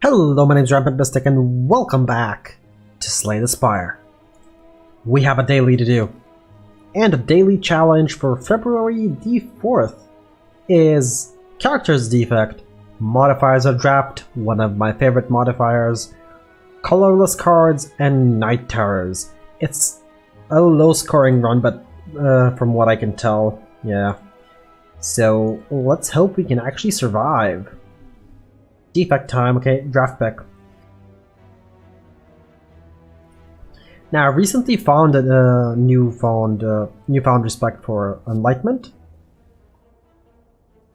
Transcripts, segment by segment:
Hello, my name is Rampant and welcome back to Slay the Spire. We have a daily to do, and a daily challenge for February the 4th is Characters Defect. Modifiers are dropped, one of my favorite modifiers, colorless cards, and night terrors. It's a low scoring run, but from what I can tell, yeah. So let's hope we can actually survive. Defect time, okay, draft pick. Now, I recently found a newfound respect for Enlightenment.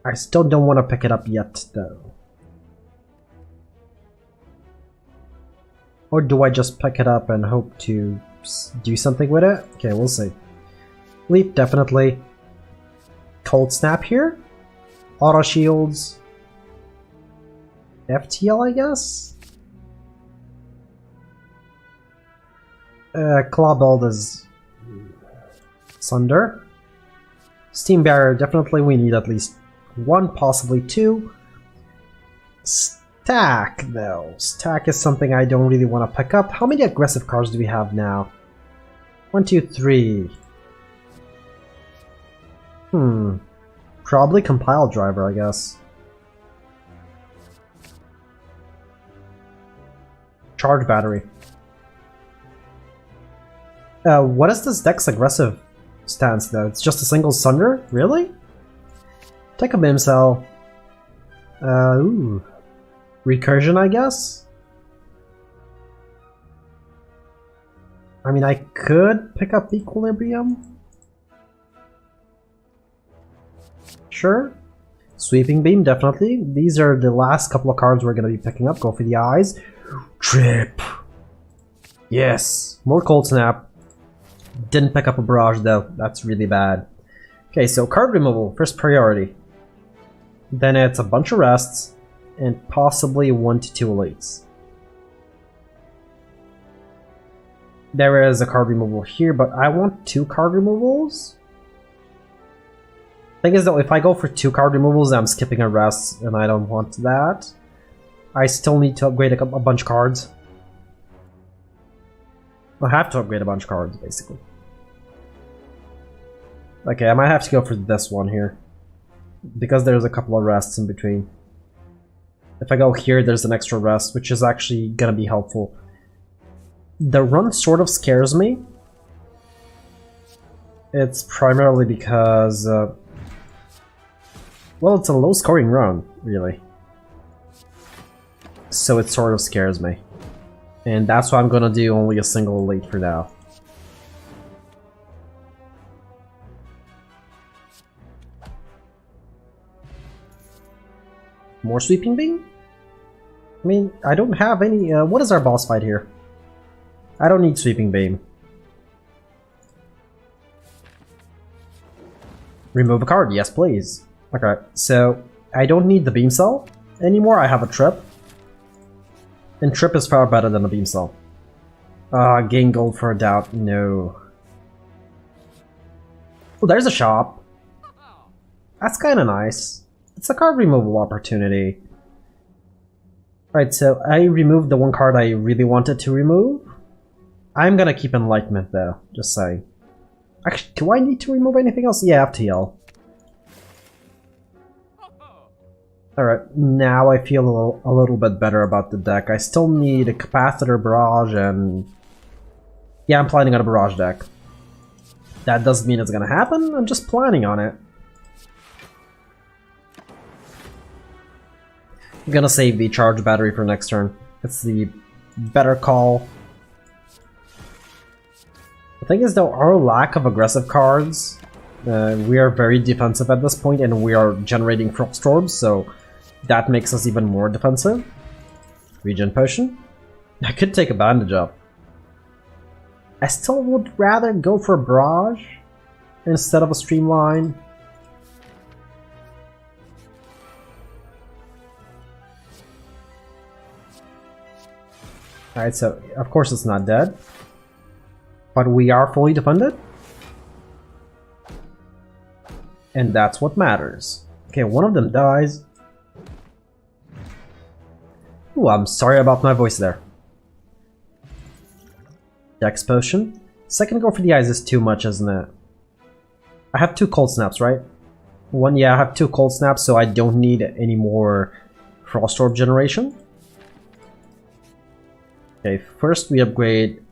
I still don't want to pick it up yet, though. Or do I just pick it up and hope to do something with it? Okay, we'll see. Leap, definitely. Cold Snap here. Auto Shields. FTL, I guess? Claw Build is Sunder. Steam Barrier, definitely we need at least one, possibly two. Stack, though. Stack is something I don't really want to pick up. How many aggressive cards do we have now? 1, 2, 3. Probably Compile Driver, I guess. Charge Battery. What is this deck's aggressive stance, though? It's just a single Sunder? Really? Take a Beam Cell. Ooh. Recursion, I guess? I mean, I could pick up Equilibrium. Sure. Sweeping Beam, definitely. These are the last couple of cards we're going to be picking up. Go for the eyes. Trip! Yes! More Cold Snap. Didn't pick up a Barrage though, that's really bad. Okay, so card removal, first priority. Then it's a bunch of rests, and possibly 1 to 2 elites. There is a card removal here, but I want 2 card removals? Thing is though, if I go for 2 card removals, I'm skipping a rest, and I don't want that. I still need to upgrade a bunch of cards. I have to upgrade a bunch of cards, basically. Okay, I might have to go for this one here. Because there's a couple of rests in between. If I go here, there's an extra rest, which is actually gonna be helpful. The run sort of scares me. It's primarily because... well, it's a low-scoring run, really. So it sort of scares me. And that's why I'm gonna do only a single elite for now. More Sweeping Beam? I mean, I don't have any... what is our boss fight here? I don't need Sweeping Beam. Remove a card, yes please. Okay, so I don't need the Beam Cell anymore, I have a Trip. And Trip is far better than a Beam Cell. Gain gold for a doubt, no. Oh, there's a shop. That's kinda nice. It's a card removal opportunity. Right, so I removed the one card I really wanted to remove. I'm gonna keep Enlightenment though, just saying. Actually, do I need to remove anything else? Yeah, FTL. Alright, now I feel a little bit better about the deck. I still need a Capacitor Barrage and... yeah, I'm planning on a Barrage deck. That doesn't mean it's gonna happen, I'm just planning on it. I'm gonna save the Charge Battery for next turn. It's the better call. The thing is though, our lack of aggressive cards... we are very defensive at this point and we are generating Frost Orbs, so... that makes us even more defensive. Regen Potion. I could take a Bandage up. I still would rather go for a Barrage instead of a Streamline. Alright, so of course it's not dead. But we are fully defended. And that's what matters. Okay, one of them dies. Ooh, Ooh, I'm sorry about my voice there. Dex potion. Second go for the eyes is too much, isn't it? I have 2 cold snaps, right? One, yeah, I have 2 cold snaps, so I don't need any more frost orb generation. Okay, first we upgrade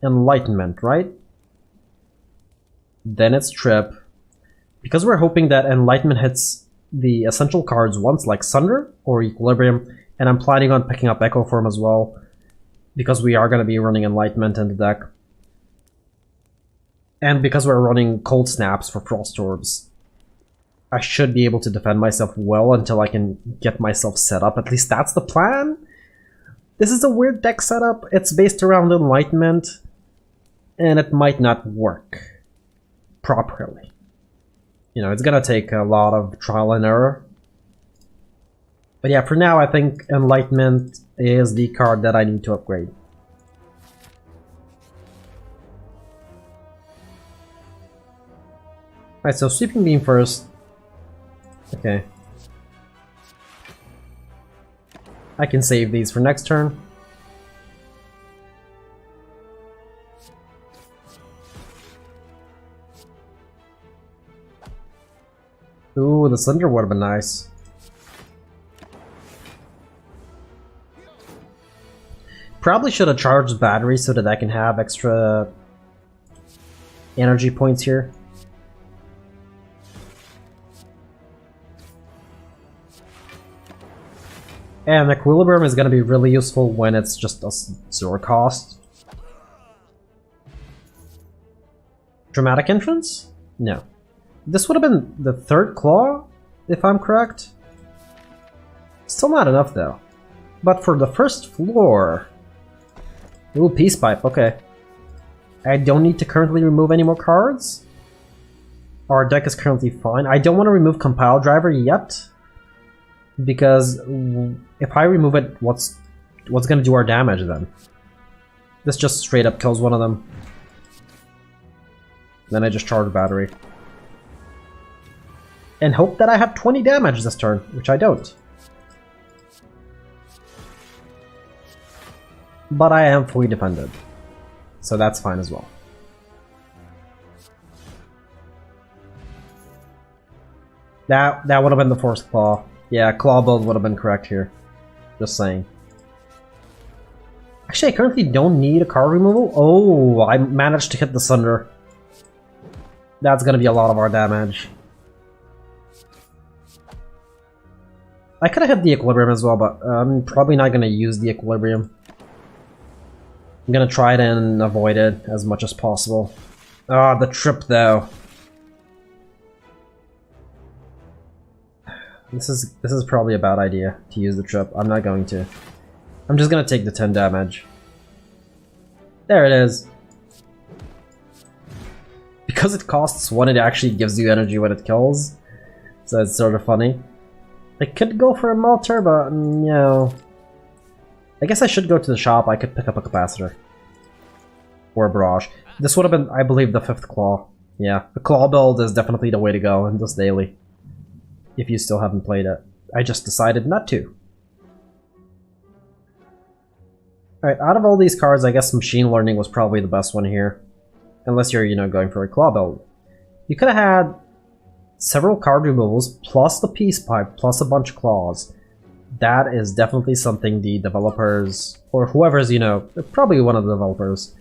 enlightenment, right? Then it's trip. Because we're hoping that enlightenment hits the essential cards once, like Sunder or Equilibrium, and I'm planning on picking up Echo Form as well, because we are going to be running enlightenment in the deck. And because we're running cold snaps for frost orbs, I should be able to defend myself well until I can get myself set up. At least that's the plan. This is a weird deck setup. It's based around enlightenment, and it might not work properly. You know, it's gonna take a lot of trial and error. But yeah, for now I think enlightenment is the card that I need to upgrade. Alright, so Sweeping Beam first. Okay. I can save these for next turn. Ooh, the Cinder would have been nice. Probably should have charged battery so that I can have extra energy points here. And Equilibrium is going to be really useful when it's just a 0 cost. Dramatic Entrance? No. This would have been the 3rd claw, if I'm correct. Still not enough though. But for the first floor... Ooh, Peace Pipe, okay. I don't need to currently remove any more cards. Our deck is currently fine. I don't want to remove Compile Driver yet, because if I remove it, what's going to do our damage then? This just straight up kills one of them. Then I just charge battery. And hope that I have 20 damage this turn, which I don't. But I am fully defended, so that's fine as well. That would have been the first claw. Yeah, claw build would have been correct here. Just saying. Actually, I currently don't need a card removal. Oh, I managed to hit the Sunder. That's gonna be a lot of our damage. I could have hit the Equilibrium as well, but I'm probably not gonna use the Equilibrium. I'm gonna try it and avoid it as much as possible. Ah, the trip though. This is probably a bad idea to use the trip. I'm not going to. I'm just gonna take the 10 damage. There it is. Because it costs 1, it actually gives you energy when it kills. So it's sort of funny. I could go for a Melter, but no. I guess I should go to the shop. I could pick up a Capacitor. Or a Barrage. This would have been, I believe, the 5th Claw. Yeah, the Claw build is definitely the way to go in this daily. If you still haven't played it. I just decided not to. Alright, out of all these cards, I guess Machine Learning was probably the best one here. Unless you're, you know, going for a Claw build. You could have had several card removals, plus the Peace Pipe, plus a bunch of Claws. That is definitely something the developers, or whoever's, you know, probably one of the developers.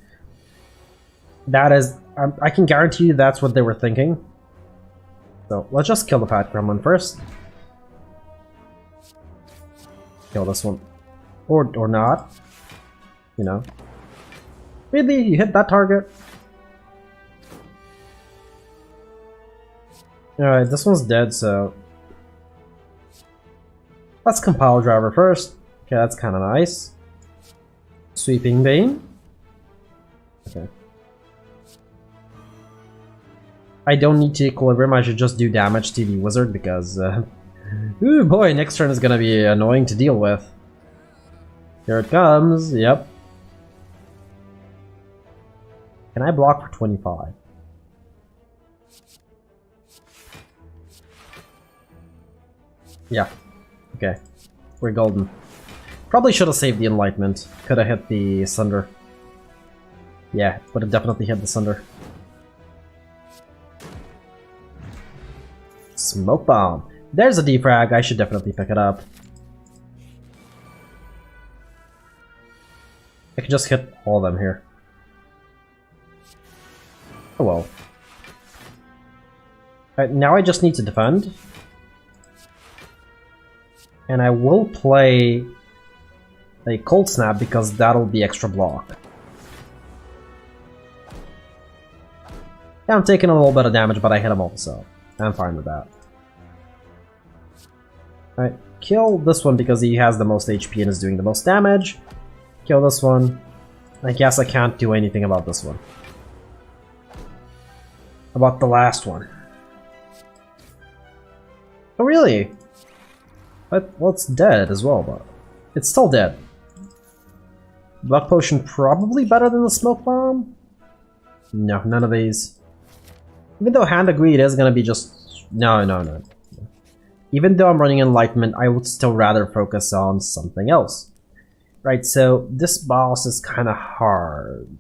That is, I can guarantee you that's what they were thinking. So, let's just kill the Fat Gremlin first. Kill this one. Or not. You know. Really? You hit that target? Alright, this one's dead, so... Let's Compile Driver first. Okay, that's kinda nice. Sweeping Beam. Okay. I don't need to Equilibrium, I should just do damage to the wizard because, ooh boy, next turn is gonna be annoying to deal with. Here it comes, yep. Can I block for 25? Yeah. Okay. We're golden. Probably should have saved the Enlightenment. Could have hit the Sunder. Yeah, would have definitely hit the Sunder. Smoke Bomb. There's a defrag. I should definitely pick it up. I can just hit all of them here. Oh well. Alright, now I just need to defend. And I will play a Cold Snap because that'll be extra block. Yeah, I'm taking a little bit of damage, but I hit him also. I'm fine with that. Alright, kill this one because he has the most HP and is doing the most damage. Kill this one. I guess I can't do anything about this one. About the last one. Oh really? But, well, it's dead as well, but it's still dead. Blood Potion probably better than the Smoke Bomb? No, none of these. Even though Hand of Greed is gonna be just... No. Even though I'm running Enlightenment, I would still rather focus on something else. Right, so this boss is kind of hard.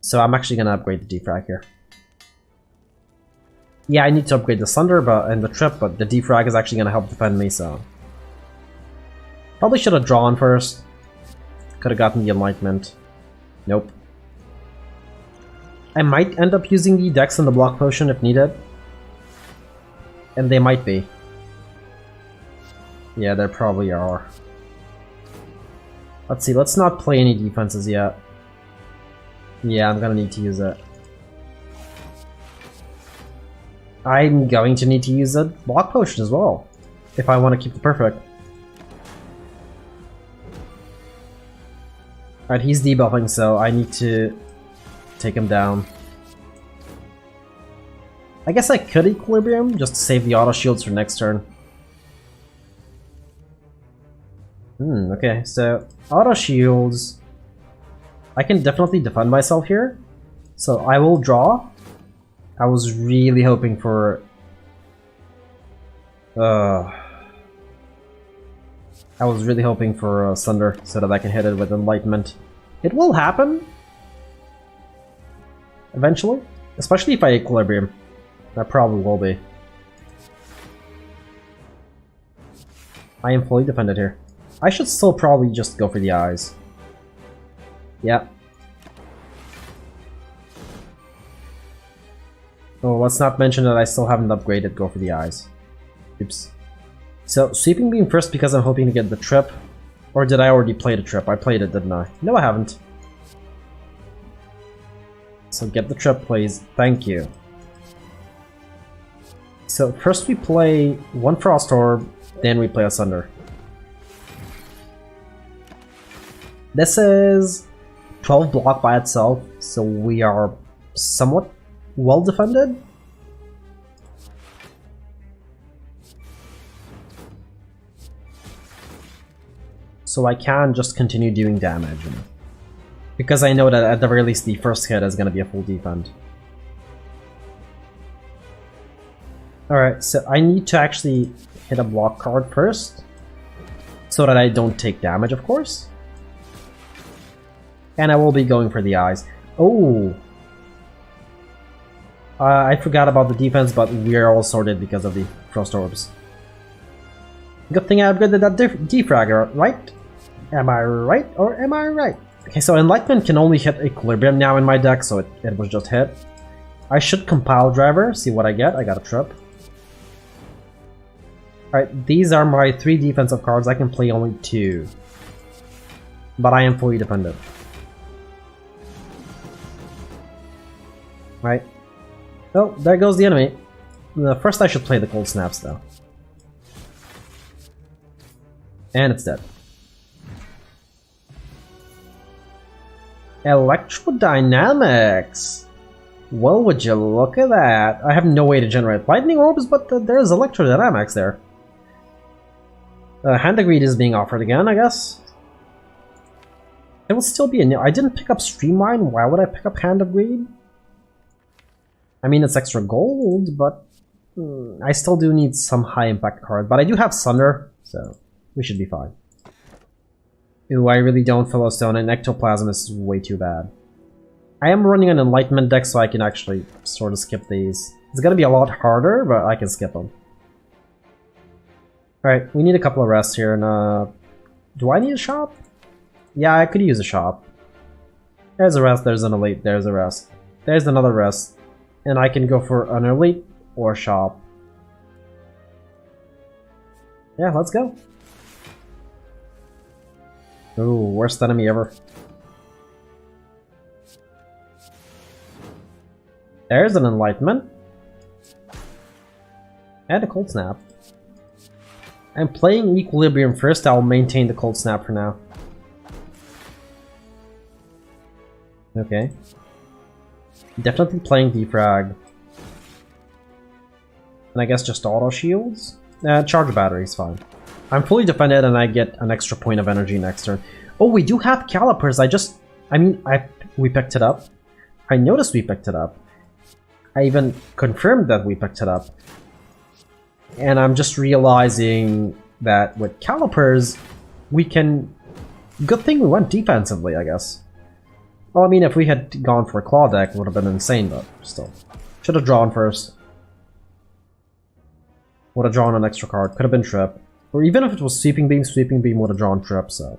So I'm actually gonna upgrade the defrag here. Yeah, I need to upgrade the Sunder and the Trip, but the defrag is actually gonna help defend me, so... Probably should have drawn first. Could have gotten the Enlightenment. Nope. I might end up using the Dex and the Block Potion if needed. And they might be. Yeah, there probably are. Let's see, let's not play any defenses yet. Yeah, I'm gonna need to use it. I'm going to need to use a Block Potion as well, if I want to keep the perfect. Alright, he's debuffing, so I need to take him down. I guess I could Equilibrium, just to save the auto shields for next turn. Okay, so auto shields. I can definitely defend myself here, so I will draw. I was really hoping for... I was really hoping for Sunder so that I can hit it with Enlightenment. It will happen. Eventually. Especially if I Equilibrium. That probably will be. I am fully defended here. I should still probably just go for the eyes. Yep. Oh, let's not mention that I still haven't upgraded Go for the Eyes. Oops. So, Sweeping Beam first because I'm hoping to get the Trip. Or did I already play the Trip? I played it, didn't I? No, I haven't. So get the Trip, please. Thank you. So, first we play one Frost Orb, then we play a Sunder. This is 12 block by itself, so we are somewhat well defended. So I can just continue doing damage. Because I know that at the very least the first hit is going to be a full defend. Alright, so I need to actually hit a block card first. So that I don't take damage, of course. And I will be going for the eyes. Oh! I forgot about the defense, but we are all sorted because of the Frost Orbs. Good thing I upgraded that defragger, right? Am I right or am I right? Okay, so Enlightenment can only hit Equilibrium now in my deck, so it was just hit. I should Compile Driver, see what I get. I got a Trip. Alright, these are my 3 defensive cards. I can play only 2. But I am fully defended. Right. Oh, there goes the enemy. First I should play the Cold Snaps though. And it's dead. Electrodynamics! Well, would you look at that? I have no way to generate lightning orbs, but there's electrodynamics there. Hand of Greed is being offered again, I guess. It will still be a... I didn't pick up Streamline, why would I pick up Hand of Greed? I mean, it's extra gold, but I still do need some high impact card. But I do have Sunder, so We should be fine. Ooh, I really don't follow stone, and ectoplasm is way too bad. I am running an enlightenment deck, so I can actually sort of skip these. It's gonna be a lot harder, but I can skip them. Alright, we need a couple of rests here, and do I need a shop? Yeah, I could use a shop. There's a rest, there's an elite, there's a rest. There's another rest. And I can go for an elite or shop. Yeah, let's go. Ooh, worst enemy ever. There's an enlightenment. And a cold snap. I'm playing equilibrium first, I'll maintain the cold snap for now. Okay. Definitely playing defrag. And I guess just auto shields? Charge battery is fine. I'm fully defended and I get an extra point of energy next turn. Oh, we do have calipers. We picked it up. I noticed we picked it up. I even confirmed that we picked it up. And I'm just realizing that with calipers, we can... Good thing we went defensively, I guess. Well, I mean, if we had gone for a claw deck, it would have been insane, but still. Should have drawn first. Would have drawn an extra card. Could have been Trip. Or even if it was Sweeping Beam would have drawn Trip, so...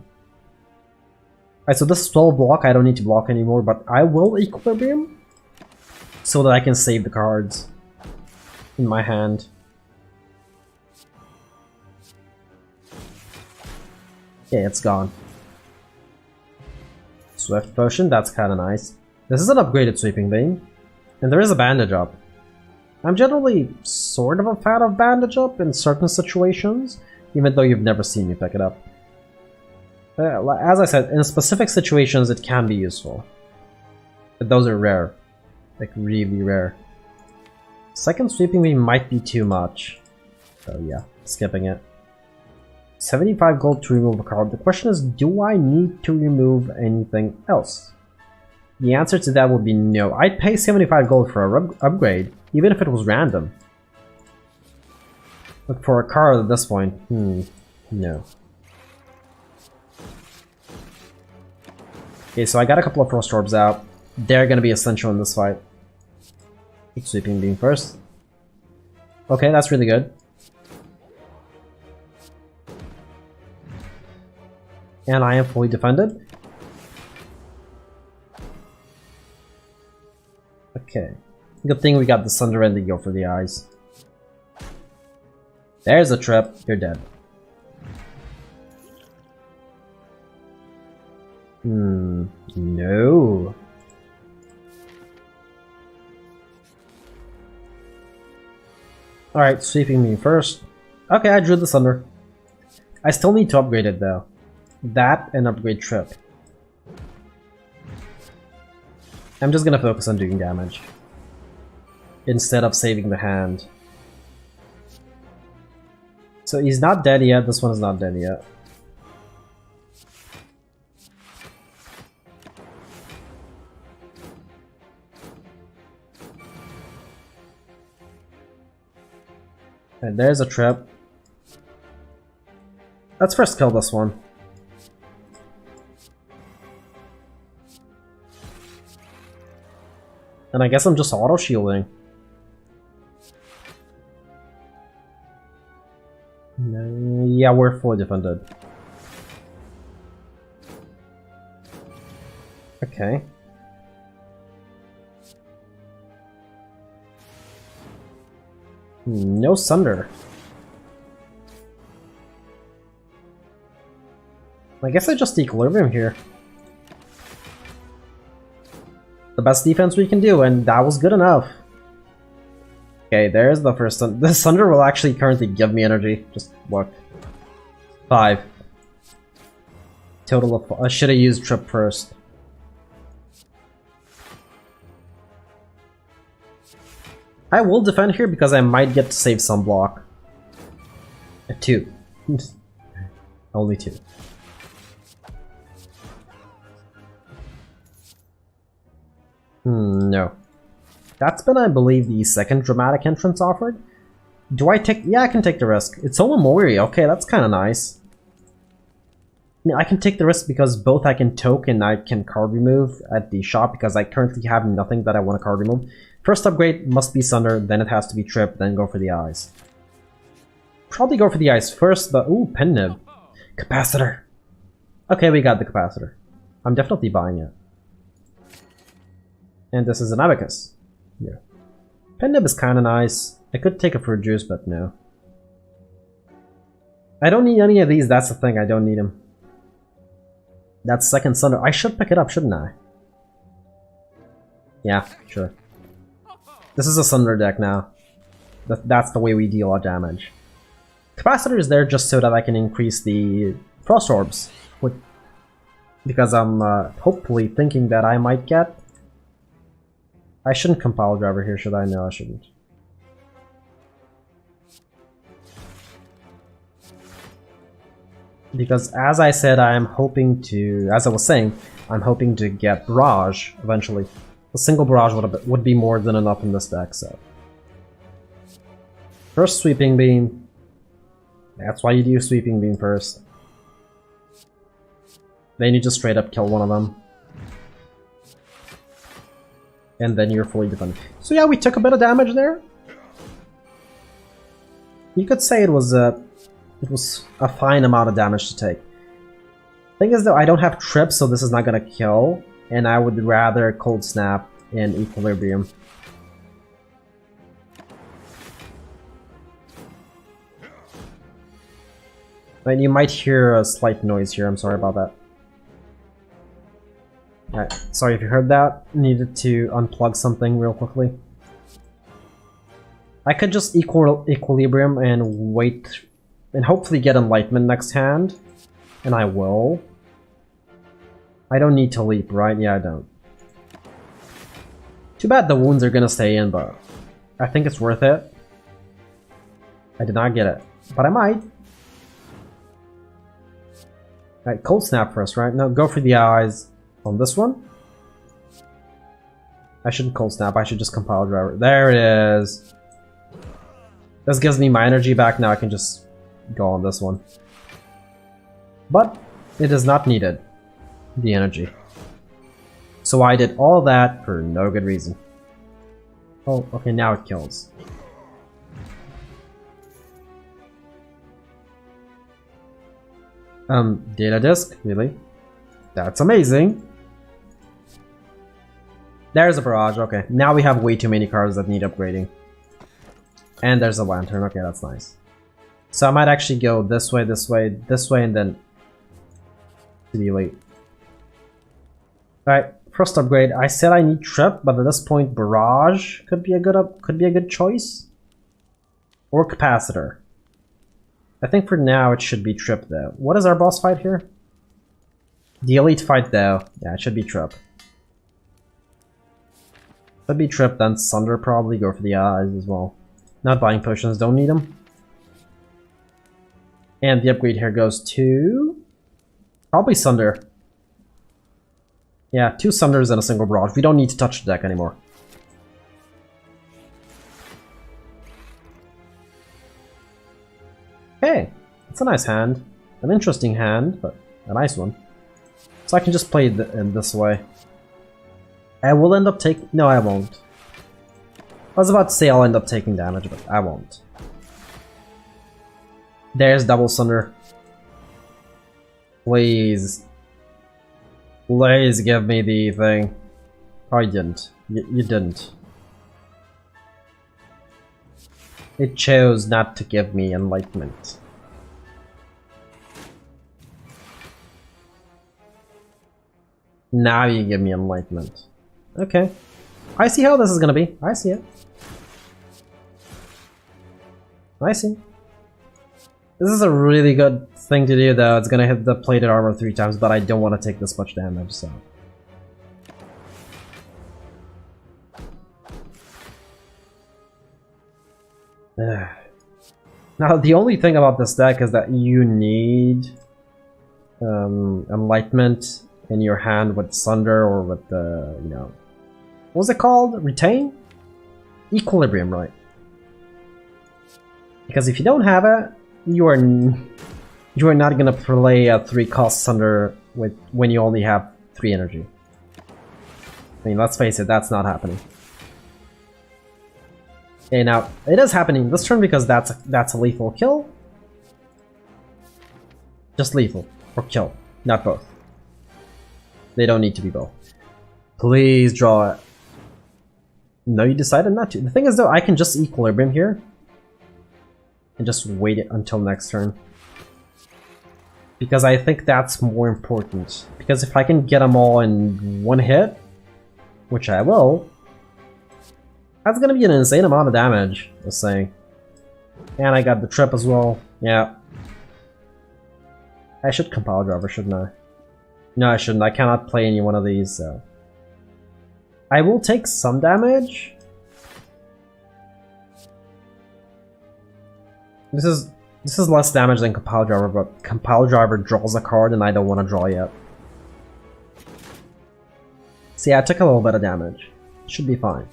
Alright, so this is 12 block. I don't need to block anymore, but I will Equilibrium. So that I can save the cards in my hand. Okay, it's gone. Swift Potion, that's kinda nice. This is an upgraded Sweeping Beam. And there is a Bandage Up. I'm generally sort of a fan of Bandage Up in certain situations, even though you've never seen me pick it up. As I said, in specific situations it can be useful. But those are rare. Like, really rare. Second Sweeping Beam might be too much. So yeah, skipping it. 75 gold to remove a card. The question is, do I need to remove anything else? The answer to that would be no. I'd pay 75 gold for a upgrade, even if it was random. But for a card at this point, no. Okay, so I got a couple of Frost Orbs out. They're gonna be essential in this fight. Sweeping Beam first. Okay, that's really good. And I am fully defended. Okay. Good thing we got the Sunder and the Go for the eyes. There's a trip. You're dead. No. Alright, Sweeping Beam first. Okay, I drew the Sunder. I still need to upgrade it though. That and upgrade Trip. I'm just gonna focus on doing damage instead of saving the hand. So he's not dead yet, this one is not dead yet. And there's a trip. Let's first kill this one. And I guess I'm just auto-shielding. Yeah, we're fully defended. Okay. No Sunder. I guess I just Equilibrium here. The best defense we can do, and that was good enough. Okay, there's the first one. The Sunder will actually currently give me energy. Just look. 5. Total of... I should have used Trip first. I will defend here because I might get to save some block. 2. Only 2. No. That's been, I believe, the second dramatic entrance offered. Do I take... Yeah, I can take the risk. It's only Mori. Okay, that's kind of nice. mean, I can take the risk because both I can toke and I can card remove at the shop because I currently have nothing that I want to card remove. First upgrade must be Sunder, then it has to be Trip, then go for the eyes. Probably go for the eyes first, but ooh, Pen Nib. Capacitor. Okay, we got the capacitor. I'm definitely buying it. And this is an Abacus. Yeah. Pen Nib is kind of nice. I could take a Fruit Juice, but no. I don't need any of these, that's the thing, I don't need them. That's second Sunder. I should pick it up, shouldn't I? Yeah, sure. This is a Sunder deck now. That's the way we deal our damage. Capacitor is there just so that I can increase the Frost Orbs. Because I'm hopefully thinking that I might get... I shouldn't Compile Driver here, should I? No, I shouldn't. Because as I said, I am hoping to... As I was saying, I'm hoping to get Barrage eventually. A single Barrage would be more than enough in this deck, so... First Sweeping Beam. That's why you do Sweeping Beam first. Then you just straight up kill one of them. And then you're fully defended. So yeah, we took a bit of damage there. You could say it was a fine amount of damage to take. Thing is though, I don't have Trip, so this is not gonna kill. And I would rather Cold Snap in Equilibrium. And you might hear a slight noise here, I'm sorry about that. Alright, sorry if you heard that. Needed to unplug something real quickly. I could just Equilibrium and wait and hopefully get Enlightenment next hand. And I will. I don't need to leap, right? Yeah, I don't. Too bad the wounds are gonna stay in, but I think it's worth it. I did not get it, but I might. Alright, Cold Snap first, right? No, go for the eyes on this one. I shouldn't Cold Snap, I should just Compile Driver. There it is! This gives me my energy back, now I can just go on this one. But it is not needed, the energy. So I did all that for no good reason. Oh, okay, now it kills. Data disk? Really? That's amazing! There's a Barrage, okay. Now we have way too many cards that need upgrading. And there's a Lantern, okay, that's nice. So I might actually go this way, this way, this way, and then to be late. Alright, first upgrade. I said I need Trip, but at this point Barrage could be a good choice. Or Capacitor. I think for now it should be Trip though. What is our boss fight here? The elite fight though. Yeah, it should be Trip. Should be Trip, then Sunder probably. Go for the eyes as well. Not buying potions, don't need them. And the upgrade here goes to... probably Sunder. Yeah, 2 Sunders and a single Barrage. We don't need to touch the deck anymore. Okay, it's a nice hand. An interesting hand, but a nice one. So I can just play it in this way. I will end up taking... no, I won't. I was about to say I'll end up taking damage, but I won't. There's double Sunder. Please. Please give me the thing. Oh, you didn't. You didn't. It chose not to give me Enlightenment. Now you give me Enlightenment. Okay. I see how this is gonna be. I see it. I see. This is a really good thing to do though. It's gonna hit the plated armor 3 times, but I don't want to take this much damage, so... Now, the only thing about this deck is that you need Enlightenment in your hand with Sunder or with the, you know... what was it called? Retain? Equilibrium, right. Because if you don't have it, you are You are not gonna play 3 costs under when you only have 3 energy. I mean, let's face it, that's not happening. Okay, now, it is happening this turn because that's a lethal kill. Just lethal, or kill, not both. They don't need to be both. Please draw it. No, you decided not to. The thing is though, I can just equilibrium here. And just wait it until next turn. Because I think that's more important. Because if I can get them all in one hit, which I will, that's gonna be an insane amount of damage, just saying. And I got the trip as well, yeah. I should compile driver, shouldn't I? No, I shouldn't, I cannot play any one of these, so. I will take some damage. This is less damage than compile driver, but compile driver draws a card and I don't want to draw yet. See, I took a little bit of damage. Should be fine.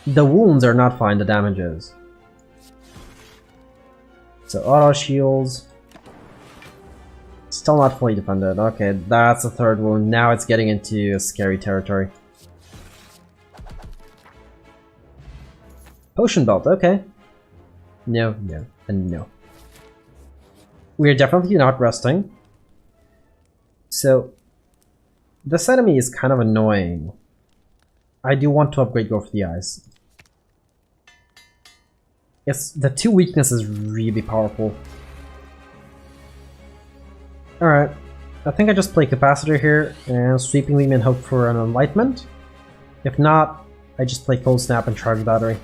The wounds are not fine, the damage is. So auto shields. Still not fully defended. Okay, that's the 3rd wound. Now it's getting into scary territory. Potion belt, okay. No, no, and no. We're definitely not resting. So, this enemy is kind of annoying. I do want to upgrade Go for the Eyes. It's the 2 weakness is really powerful. Alright, I think I just play Capacitor here and Sweeping Beam and hope for an Enlightenment. If not, I just play Cold Snap and Charge Battery.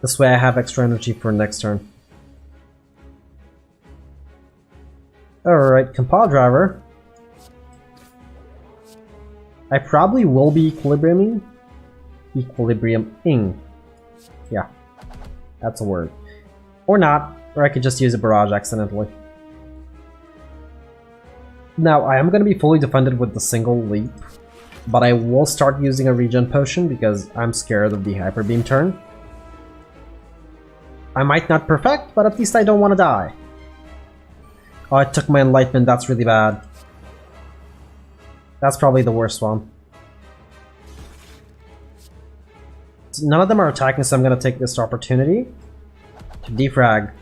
This way I have extra energy for next turn. Alright, Compile Driver. I probably will be equilibriuming. Equilibriuming. Yeah, that's a word. Or not, or I could just use a barrage accidentally. Now, I am going to be fully defended with the single leap, but I will start using a regen potion because I'm scared of the Hyper Beam turn. I might not perfect, but at least I don't want to die. Oh, I took my Enlightenment, that's really bad. That's probably the worst one. None of them are attacking, so I'm going to take this opportunity to defrag.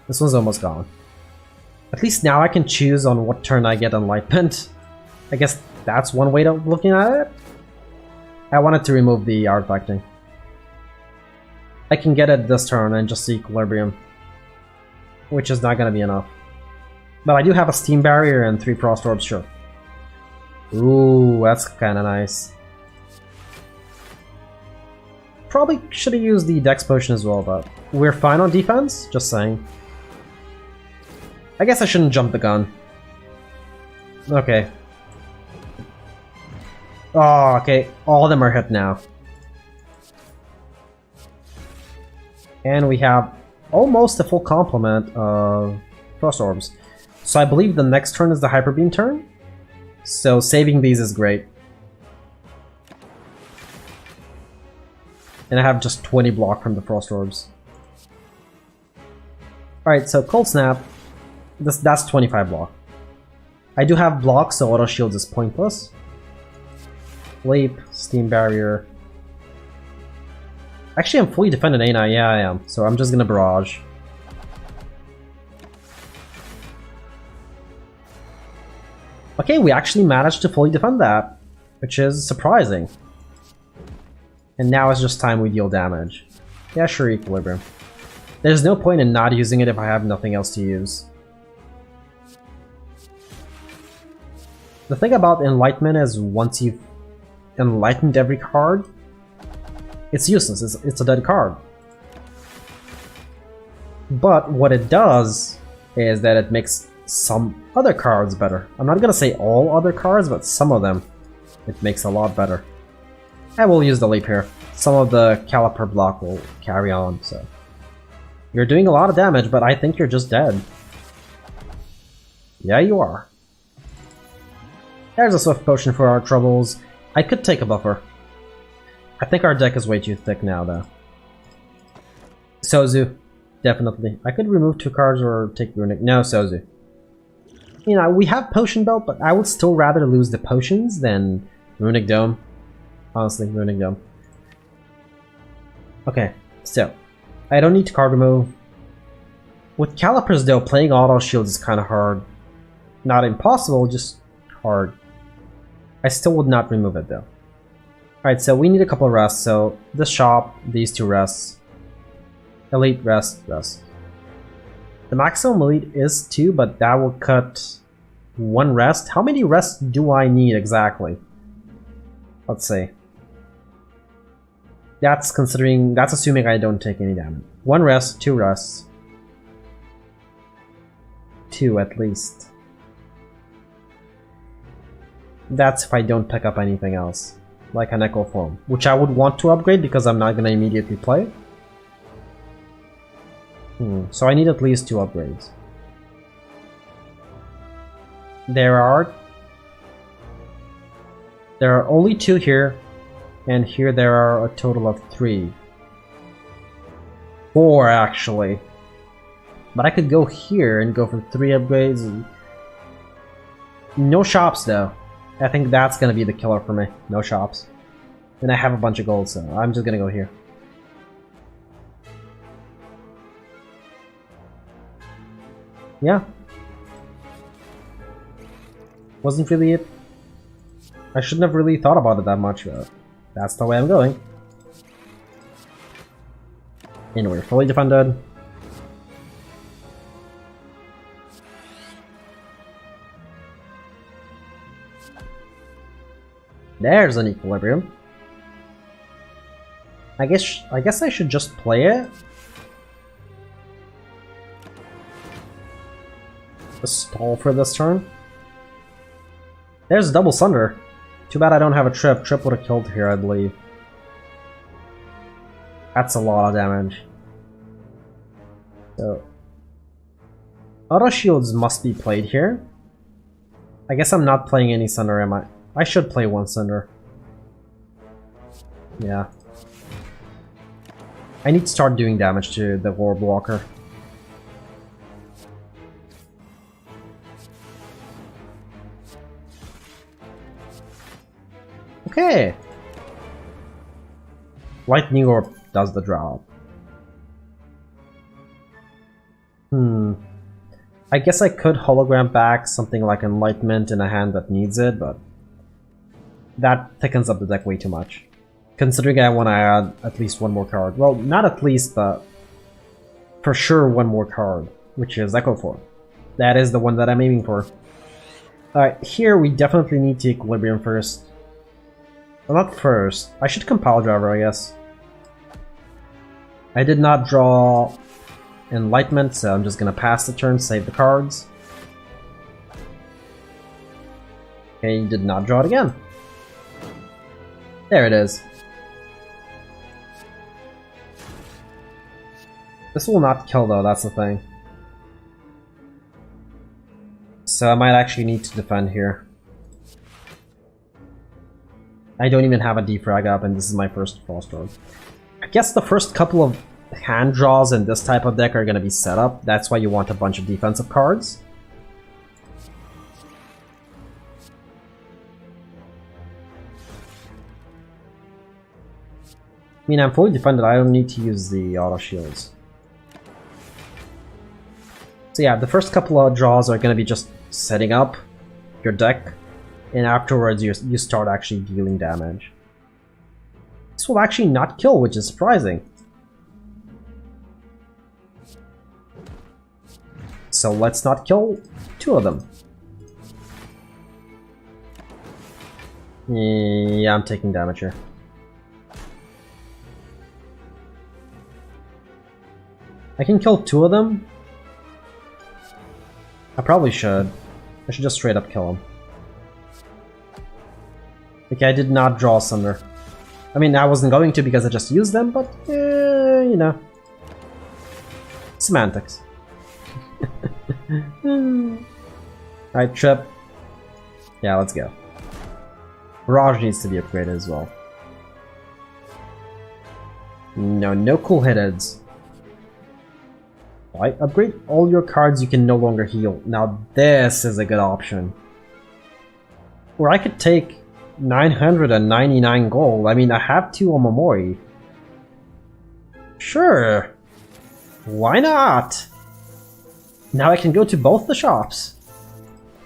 This one's almost gone. At least now I can choose on what turn I get Enlightenment. I guess that's one way of looking at it. I wanted to remove the artifacting. I can get it this turn and just equilibrium, which is not going to be enough. But I do have a Steam Barrier and 3 Frost Orbs, sure. Ooh, that's kind of nice. Probably should have used the Dex Potion as well, but we're fine on defense, just saying. I guess I shouldn't jump the gun. Okay. Oh, okay. All of them are hit now. And we have almost a full complement of Frost Orbs. So I believe the next turn is the Hyper Beam turn. So saving these is great. And I have just 20 block from the Frost Orbs. Alright, so Cold Snap. That's 25 block. I do have block, so auto shields is pointless. Leap, Steam Barrier. Actually, I'm fully defended, ain't I? Yeah, I am. So I'm just gonna barrage. Okay, we actually managed to fully defend that, which is surprising. And now it's just time we deal damage. Yeah, sure, Equilibrium. There's no point in not using it if I have nothing else to use. The thing about Enlightenment is once you've enlightened every card, it's useless, it's a dead card. But what it does is that it makes some other cards better. I'm not gonna say all other cards, but some of them it makes a lot better. I will use the leap here. Some of the caliper block will carry on, so. You're doing a lot of damage, but I think you're just dead. Yeah, you are. There's a Swift Potion for our troubles. I could take a buffer. I think our deck is way too thick now, though. Sozu, definitely. I could remove 2 cards or take Runic. No, Sozu. You know, we have Potion Belt, but I would still rather lose the potions than Runic Dome. Honestly, Runic Dome. Okay, so I don't need to card remove. With Calipers though, playing auto shields is kind of hard. Not impossible, just hard. I still would not remove it though. Alright, so we need a couple of rests, so this shop, these 2 rests. Elite, rest, rest. The maximum elite is 2, but that will cut 1 rest. How many rests do I need exactly? Let's see. That's assuming I don't take any damage. 1 rest, 2 rests. 2 at least. That's if I don't pick up anything else, like an Echo Form, which I would want to upgrade because I'm not gonna immediately play. So I need at least 2 upgrades. There are only 2 here, and here there are a total of 3. 4 actually. But I could go here and go for 3 upgrades. No shops though. I think that's gonna be the killer for me. No shops. And I have a bunch of gold, so I'm just gonna go here. Yeah. Wasn't really it. I shouldn't have really thought about it that much, but that's the way I'm going. And we're fully defended. There's an equilibrium. I guess I should just play it. Just stall for this turn. There's double Sunder. Too bad I don't have a trip. Trip would have killed here, I believe. That's a lot of damage. So auto shields must be played here. I guess I'm not playing any Sunder, am I? I should play 1 Sunder. Yeah. I need to start doing damage to the Orb Walker. Okay. Lightning Orb does the drop. I guess I could hologram back something like Enlightenment in a hand that needs it, but that thickens up the deck way too much. Considering I want to add at least 1 more card. Well, not at least, but for sure 1 more card, which is Echo Form. That is the one that I'm aiming for. Alright, here we definitely need to Equilibrium first. Well, not first. I should Compile Driver, I guess. I did not draw Enlightenment, so I'm just gonna pass the turn, save the cards. Okay, you did not draw it again. There it is. This will not kill though, that's the thing. So I might actually need to defend here. I don't even have a defrag up and this is my first Frost Orb. I guess the first couple of hand draws in this type of deck are gonna be set up. That's why you want a bunch of defensive cards. I mean, I'm fully defended, I don't need to use the auto shields. So yeah, the first couple of draws are going to be just setting up your deck, and afterwards you start actually dealing damage. This will actually not kill, which is surprising. So let's not kill 2 of them. Yeah, I'm taking damage here. I can kill 2 of them. I probably should. I should just straight up kill him. Okay, I did not draw Sunder. I mean, I wasn't going to because I just used them, but, you know. Semantics. Alright, trip. Yeah, let's go. Barrage needs to be upgraded as well. No cool headeds. Right? Upgrade all your cards you can no longer heal. Now this is a good option. Or I could take 999 gold. I mean, I have 2 on Momori. Sure. Why not? Now I can go to both the shops.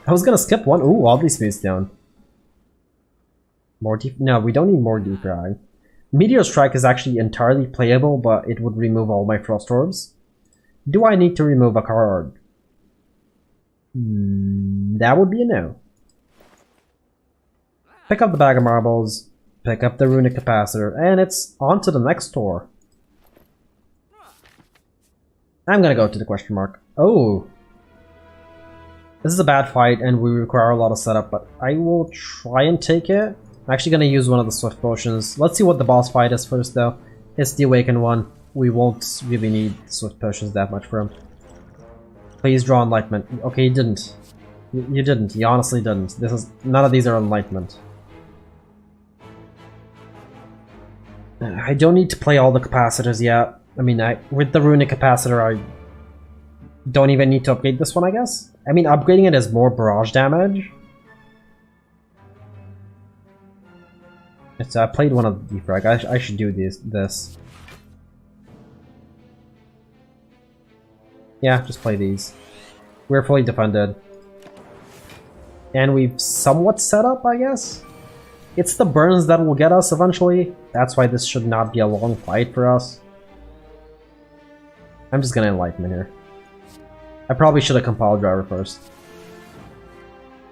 I was gonna skip one. Ooh, oddly spaced down. More deep. No, we don't need more deep frag. Meteor Strike is actually entirely playable, but it would remove all my Frost Orbs. Do I need to remove a card? That would be a no. Pick up the bag of marbles, pick up the runic capacitor, and it's on to the next store. I'm gonna go to the question mark. Oh! This is a bad fight and we require a lot of setup, but I will try and take it. I'm actually gonna use one of the swift potions. Let's see what the boss fight is first though. It's the awakened one. We won't really need swift potions that much for him. Please draw enlightenment. Okay, you didn't. You didn't. You honestly didn't. None of these are enlightenment. I don't need to play all the capacitors yet. I mean, with the runic capacitor, I don't even need to upgrade this one, I guess? I mean, upgrading it is more barrage damage. I played one of the defrag. I should do this. Yeah, just play these. We're fully defended. And we've somewhat set up, I guess? It's the burns that will get us eventually. That's why this should not be a long fight for us. I'm just gonna enlighten here. I probably should have compiled driver first.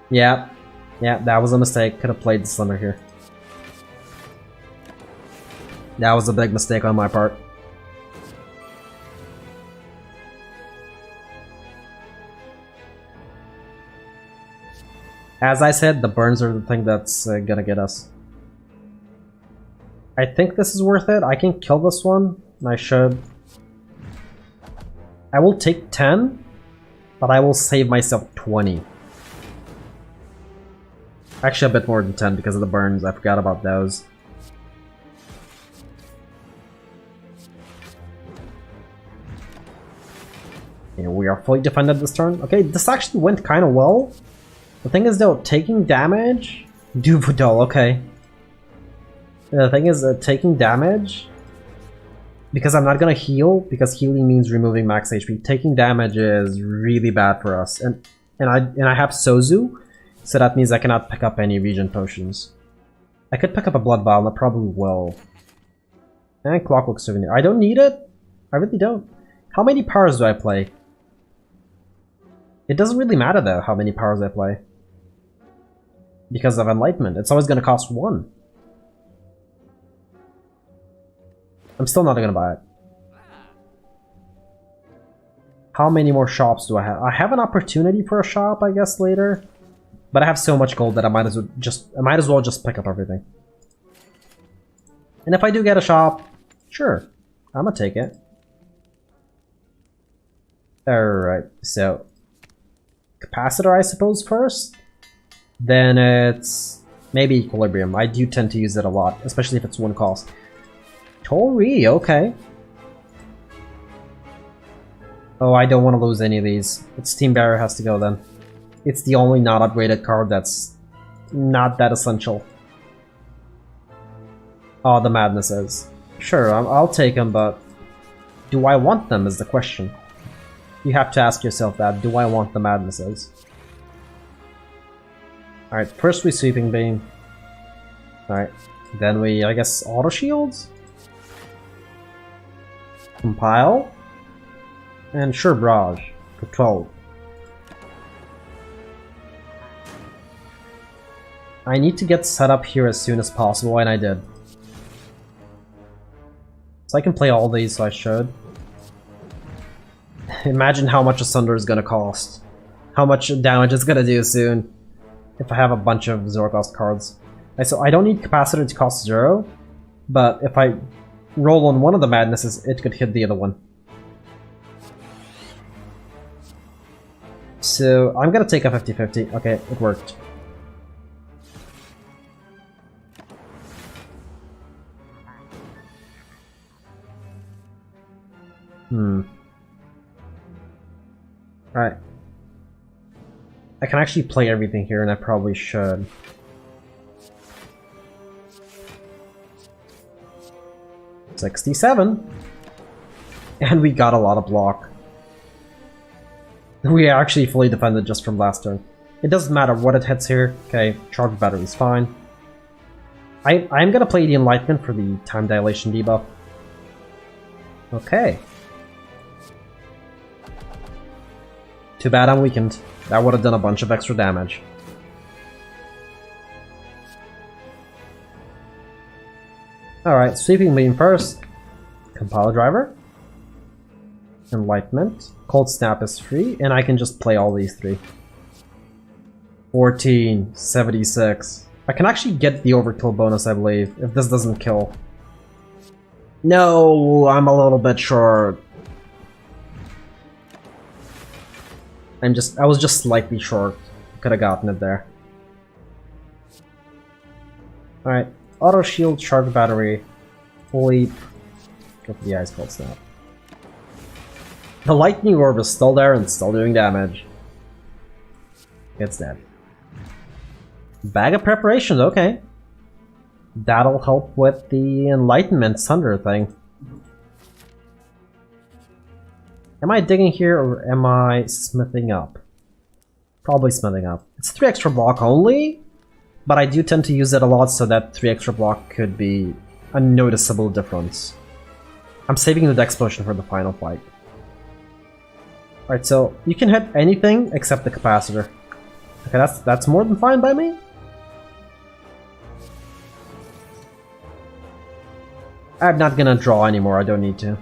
Yeah, that was a mistake. Could have played the slimmer here. That was a big mistake on my part. As I said, the burns are the thing that's gonna get us. I think this is worth it. I can kill this one. I should. I will take 10, but I will save myself 20. Actually, a bit more than 10 because of the burns. I forgot about those. Okay, we are fully defended this turn. Okay, this actually went kind of well. The thing is though, taking damage... Duvudol, okay. The thing is, taking damage... Because I'm not gonna heal, because healing means removing max HP. Taking damage is really bad for us. And I have Sozu, so that means I cannot pick up any regen potions. I could pick up a blood vial, I probably will. And Clockwork Souvenir. I don't need it. I really don't. How many powers do I play? It doesn't really matter though, how many powers I play. Because of Enlightenment. It's always gonna cost 1. I'm still not gonna buy it. How many more shops do I have? I have an opportunity for a shop, I guess, later. But I have so much gold that I might as well just pick up everything. And if I do get a shop, sure, I'm gonna take it. Alright, so capacitor, I suppose, first. Then it's maybe equilibrium. I do tend to use it a lot, especially if it's 1 cost. Tori, okay. Oh, I don't want to lose any of these. Its Team Barrier has to go then. It's the only not upgraded card that's not that essential. Oh, the Madnesses. Sure, I'll take them, but do I want them is the question. You have to ask yourself that. Do I want the Madnesses? Alright, first we Sweeping Beam. Alright, then we, I guess, Auto Shields? Compile? And sure, Barrage for 12. I need to get set up here as soon as possible, and I did. So I can play all these, so I should. Imagine how much a Sunder is gonna cost. How much damage it's gonna do soon. If I have a bunch of Zorgos cards. So I don't need Capacitor to cost 0, but if I roll on one of the Madnesses, it could hit the other one. So I'm gonna take a 50-50. Okay, it worked. Alright. I can actually play everything here, and I probably should. $67. And we got a lot of block. We actually fully defended just from last turn. It doesn't matter what it hits here. Okay, charge battery's fine. I'm gonna play the Enlightenment for the time dilation debuff. Okay. Too bad I'm weakened. That would have done a bunch of extra damage. Alright, Sweeping Beam first. Compiler Driver. Enlightenment. Cold Snap is free, and I can just play all these three. 14, 76. I can actually get the overkill bonus, I believe, if this doesn't kill. No, I'm a little bit short. I was just slightly short. Could have gotten it there. Alright, auto shield, charge battery, leap. Go for the ice cold snap. The lightning orb is still there and still doing damage. It's dead. Bag of preparations, okay. That'll help with the Enlightenment Sunder thing. Am I digging here or am I smithing up? Probably smithing up. It's 3 extra block only, but I do tend to use it a lot, so that 3 extra block could be a noticeable difference. I'm saving the Dex Potion for the final fight. Alright, so you can hit anything except the capacitor. Okay, that's more than fine by me. I'm not gonna draw anymore, I don't need to.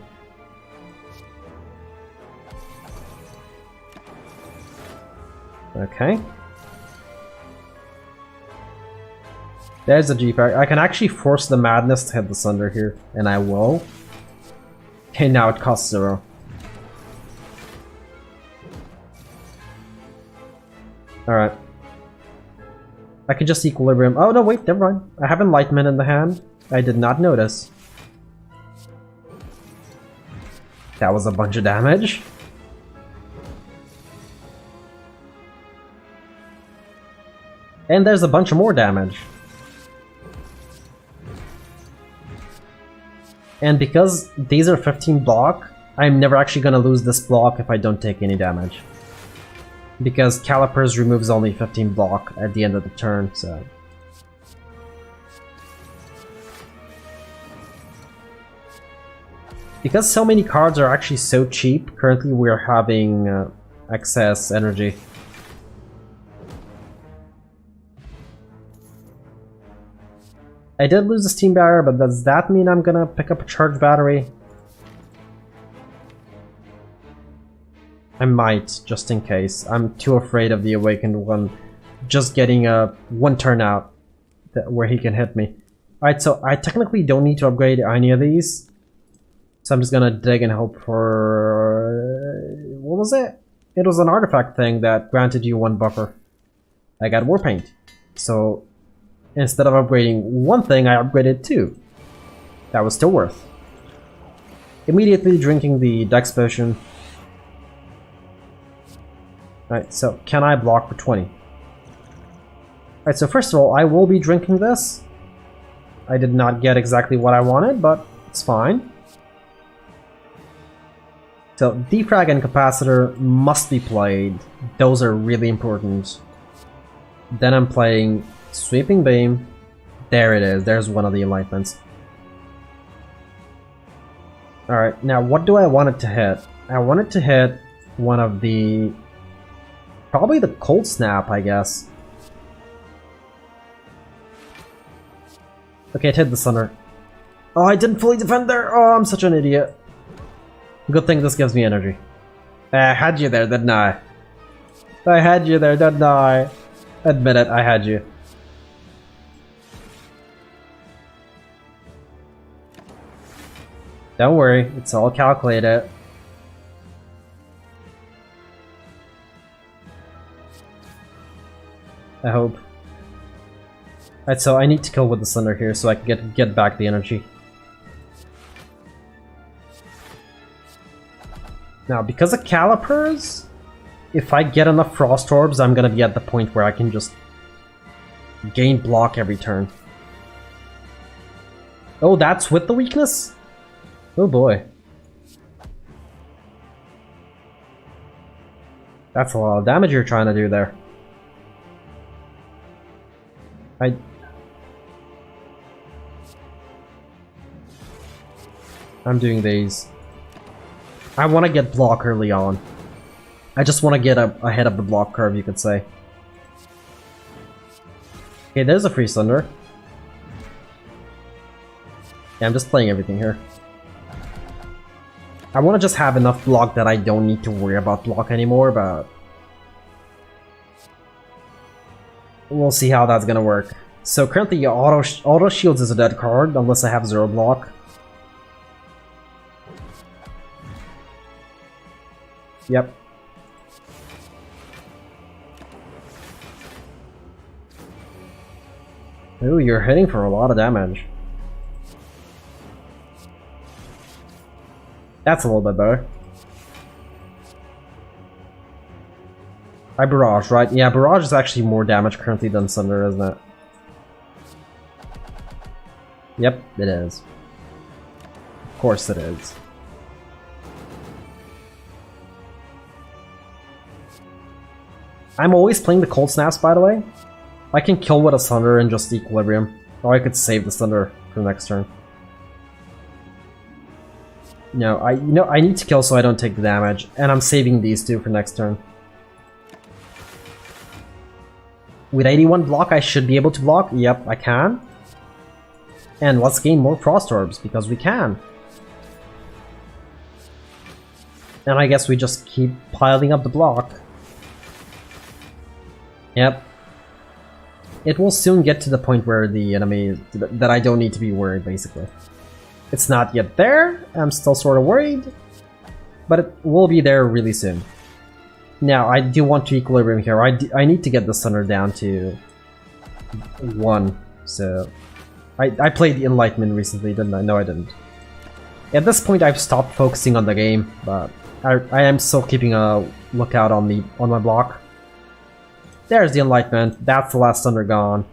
Okay. There's the G-Pack. I can actually force the Madness to hit the Sunder here, and I will. Okay, now it costs 0. Alright. I can just Equilibrium. Oh no, wait, never mind. I have Enlightenment in the hand. I did not notice. That was a bunch of damage. And there's a bunch of more damage. And because these are 15 block, I'm never actually gonna lose this block if I don't take any damage. Because Calipers removes only 15 block at the end of the turn, so... Because so many cards are actually so cheap, currently we're having excess energy. I did lose the Steam Barrier, but does that mean I'm gonna pick up a charge battery? I might, just in case. I'm too afraid of the Awakened One just getting a one turn out where he can hit me. Alright, so I technically don't need to upgrade any of these. So I'm just gonna dig and hope for... what was it? It was an artifact thing that granted you 1 buffer. I got Warpaint. So instead of upgrading one thing, I upgraded 2. That was still worth. Immediately drinking the Dex Potion. Alright, so can I block for 20? Alright, so first of all, I will be drinking this. I did not get exactly what I wanted, but it's fine. So, Defrag and Capacitor must be played. Those are really important. Then I'm playing Sweeping Beam. There it is, there's one of the Enlightenments. Alright, now what do I want it to hit? I want it to hit one of the... probably the Cold Snap, I guess. Okay, it hit the Sunder. Oh, I didn't fully defend there! Oh, I'm such an idiot. Good thing this gives me energy. I had you there, didn't I? I had you there, didn't I? Admit it, I had you. Don't worry, it's all calculated. I hope. Alright, so I need to kill with the Sunder here so I can get back the energy. Now, because of Calipers, if I get enough Frost Orbs, I'm gonna be at the point where I can just gain block every turn. Oh, that's with the weakness? Oh boy. That's a lot of damage you're trying to do there. I'm doing these. I want to get block early on. I just want to get ahead of the block curve, you could say. Okay, there's a free Thunder. Yeah, I'm just playing everything here. I want to just have enough block that I don't need to worry about block anymore, but we'll see how that's gonna work. So currently, auto shields is a dead card unless I have 0 block. Yep. Ooh, you're hitting for a lot of damage. That's a little bit better. I Barrage, right? Yeah, Barrage is actually more damage currently than Thunder, isn't it? Yep, it is. Of course it is. I'm always playing the Cold Snaps, by the way. I can kill with a Thunder and just Equilibrium. Or I could save the Thunder for the next turn. No, I need to kill so I don't take the damage, and I'm saving these two for next turn. With 81 block, I should be able to block. Yep, I can. And let's gain more Frost Orbs, because we can. And I guess we just keep piling up the block. Yep. It will soon get to the point where the enemy that I don't need to be worried, basically. It's not yet there, I'm still sort of worried, but it will be there really soon. Now, I do want to Equilibrium here. I need to get the Thunder down to 1, so... I played the Enlightenment recently, didn't I? No, I didn't. At this point, I've stopped focusing on the game, but I am still keeping a lookout on my block. There's the Enlightenment. That's the last Thunder gone.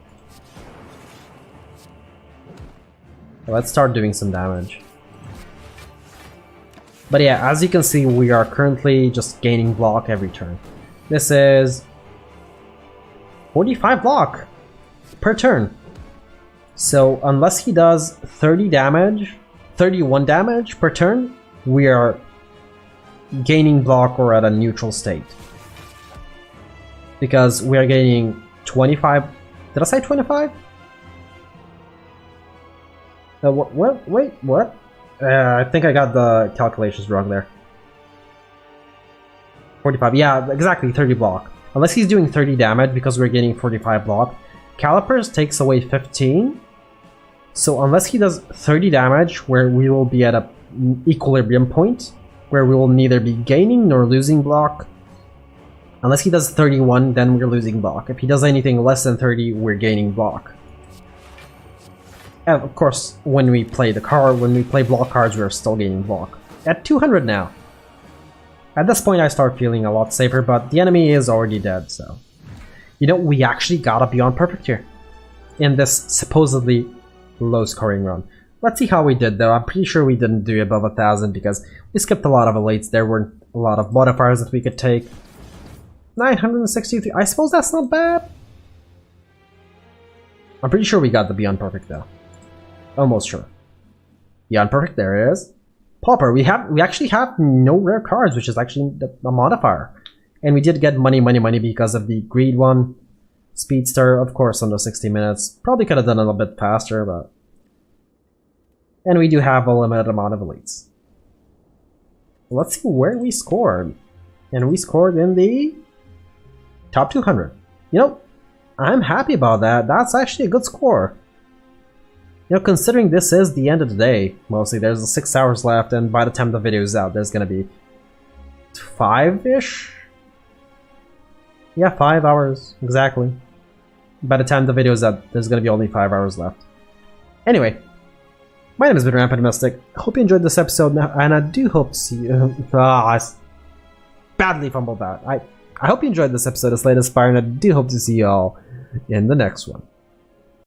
Let's start doing some damage. But yeah, as you can see, we are currently just gaining block every turn. This is 45 block per turn. So unless he does 30 damage, 31 damage per turn, we are gaining block or at a neutral state. Because we are gaining 25... Did I say 25? Wait, what? I think I got the calculations wrong there. 45, yeah, exactly, 30 block. Unless he's doing 30 damage because we're getting 45 block. Calipers takes away 15. So unless he does 30 damage, where we will be at an equilibrium point, where we will neither be gaining nor losing block. Unless he does 31, then we're losing block. If he does anything less than 30, we're gaining block. And of course, when we play block cards, we're still gaining block. At 200 now. At this point, I start feeling a lot safer, but the enemy is already dead, so... You know, we actually got a Beyond Perfect here. In this supposedly low-scoring run. Let's see how we did, though. I'm pretty sure we didn't do above 1,000, because we skipped a lot of elites. There weren't a lot of modifiers that we could take. 963, I suppose that's not bad. I'm pretty sure we got the Beyond Perfect, though. Almost sure. Beyond Perfect, there it is. Pauper, we actually have no rare cards, which is actually a modifier. And we did get money because of the Greed one. Speedster, of course, under 60 minutes. Probably could have done it a little bit faster, but... And we do have a limited amount of elites. Let's see where we scored. And we scored in the... top 200. You know, I'm happy about that. That's actually a good score. You know, considering this is the end of the day, mostly, there's 6 hours left, and by the time the video is out, there's gonna be 5-ish? Yeah, 5 hours, exactly. By the time the video is out, there's gonna be only 5 hours left. Anyway, my name has been Rampant Mystic. Hope you enjoyed this episode, and I do hope to see you. I badly fumbled that. I hope you enjoyed this episode of Slay the Spire, and I do hope to see you all in the next one.